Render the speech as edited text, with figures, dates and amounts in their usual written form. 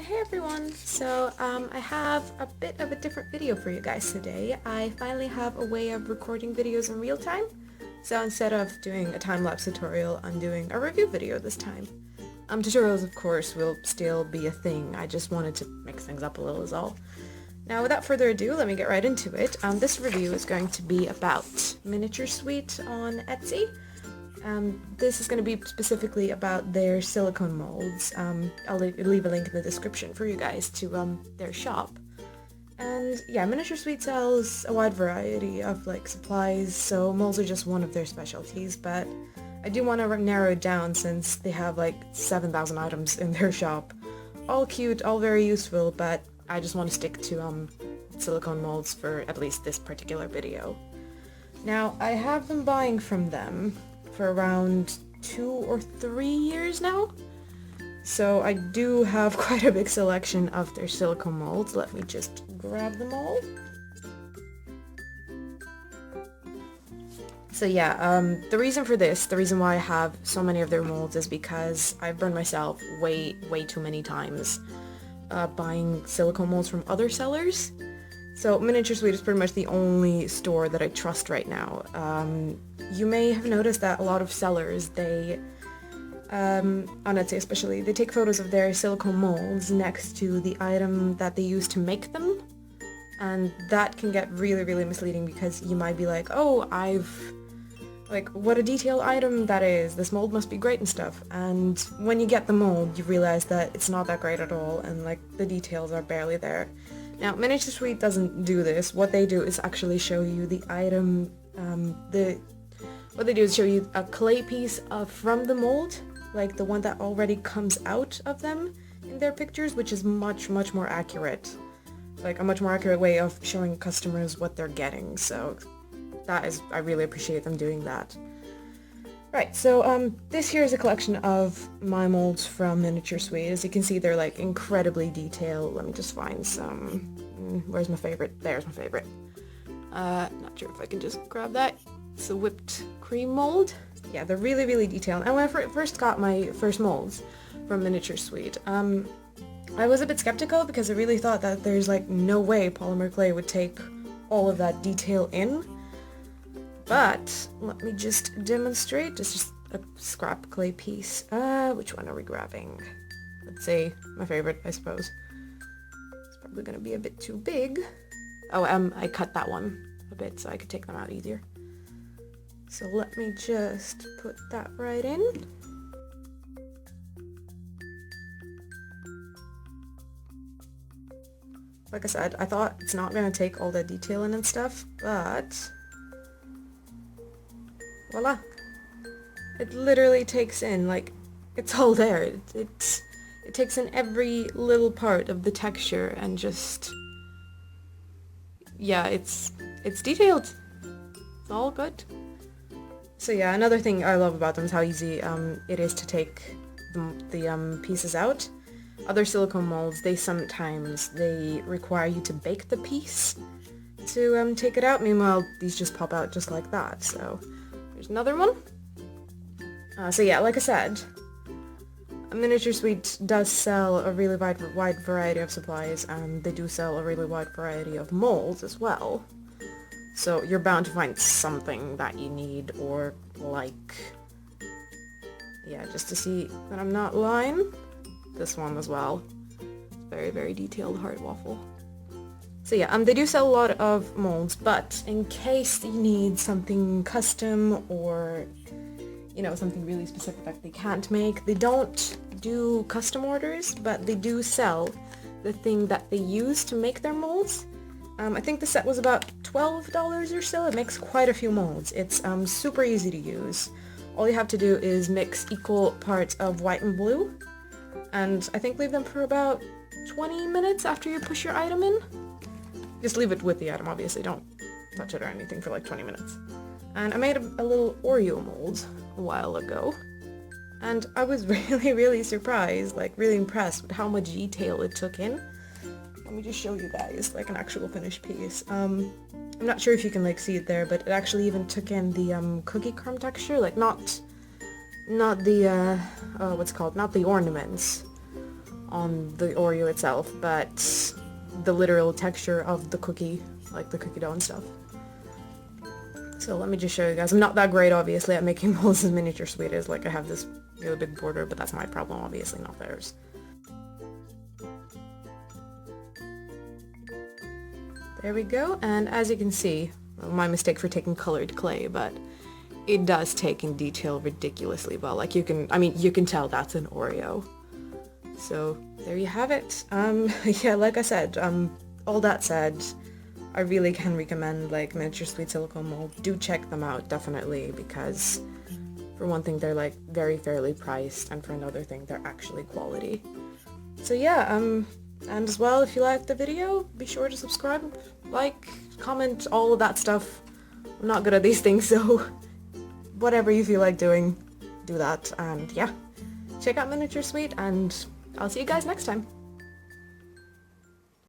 Hey everyone! So I have a bit of a different video for you guys today. I finally have a way of recording videos in real time. So instead of doing a time-lapse tutorial, I'm doing a review video this time. Tutorials of course will still be a thing, I just wanted to mix things up a little is all. Now without further ado, let me get right into it. This review is going to be about MiniatureSweet on Etsy. This is going to be specifically about their silicone molds. I'll leave a link in the description for you guys to their shop. And yeah, MiniatureSweet sells a wide variety of supplies, so molds are just one of their specialties, but I do want to narrow it down since they have 7,000 items in their shop. All cute, all very useful, but I just want to stick to silicone molds for at least this particular video. Now, I have been buying from them for around 2 or 3 years now, so I do have quite a big selection of their silicone molds. Let me just grab them all. So yeah, the reason why I have so many of their molds is because I've burned myself way too many times buying silicone molds from other sellers. So MiniatureSweet is pretty much the only store that I trust right now. You may have noticed that a lot of sellers, they, on Etsy especially, they take photos of their silicone molds next to the item that they use to make them. And that can get really misleading because you might be like, oh, what a detailed item that is, this mold must be great and stuff. And when you get the mold, you realize that it's not that great at all and the details are barely there. Now, MiniatureSweet doesn't do this. What they do is actually show you the item, what they do is show you a clay piece from the mold, like the one that already comes out of them in their pictures, which is much more accurate. A much more accurate way of showing customers what they're getting, so I really appreciate them doing that. Right, so this here is a collection of my molds from MiniatureSweet. As you can see, they're incredibly detailed. Let me just find some. Where's my favorite? There's my favorite. Not sure if I can just grab that. It's a whipped cream mold. Yeah, they're really detailed. And when I first got my first molds from MiniatureSweet, I was a bit skeptical because I really thought that there's no way polymer clay would take all of that detail in. But let me just demonstrate. It's just a scrap clay piece. Which one are we grabbing? Let's say my favorite, I suppose. It's probably gonna be a bit too big. Oh, I cut that one a bit so I could take them out easier. So let me just put that right in. Like I said, I thought it's not gonna take all that detail in and stuff, but voila! It literally takes in, it's all there. It takes in every little part of the texture and just, yeah, it's detailed. It's all good. So yeah, another thing I love about them is how easy it is to take the pieces out. Other silicone molds, they require you to bake the piece to take it out. Meanwhile, these just pop out just like that. So there's another one. So yeah, like I said, MiniatureSweet does sell a really wide variety of supplies, and they do sell a really wide variety of molds as well. So you're bound to find something that you need or like. Yeah, just to see that I'm not lying. This one as well. Very detailed heart waffle. So yeah, they do sell a lot of molds, but in case you need something custom or, something really specific that they can't make, they don't do custom orders, but they do sell the thing that they use to make their molds. I think the set was about $12 or so. It makes quite a few molds. It's super easy to use. All you have to do is mix equal parts of white and blue, and I think leave them for about 20 minutes after you push your item in. Just leave it with the item, obviously. Don't touch it or anything for 20 minutes. And I made a little Oreo mold a while ago, and I was really surprised, really impressed with how much detail it took in. Let me just show you guys, an actual finished piece. I'm not sure if you can see it there, but it actually even took in the cookie crumb texture, not the what's called, not the ornaments, on the Oreo itself, but the literal texture of the cookie, like the cookie dough and stuff. So let me just show you guys. I'm not that great, obviously, at making molds as MiniatureSweet is. Like, I have this really big border, but that's my problem, obviously, not theirs. There we go, and as you can see, well, my mistake for taking colored clay, but it does take in detail ridiculously well. Like, you can tell that's an Oreo. So there you have it. Yeah, like I said, all that said, I really can recommend like MiniatureSweet silicone mold. Do check them out, definitely, because for one thing, they're like very fairly priced, and for another thing, they're actually quality. So yeah, and as well, if you liked the video, be sure to subscribe, like, comment, all of that stuff. I'm not good at these things, so whatever you feel like doing, do that. And yeah, check out MiniatureSweet, and I'll see you guys next time.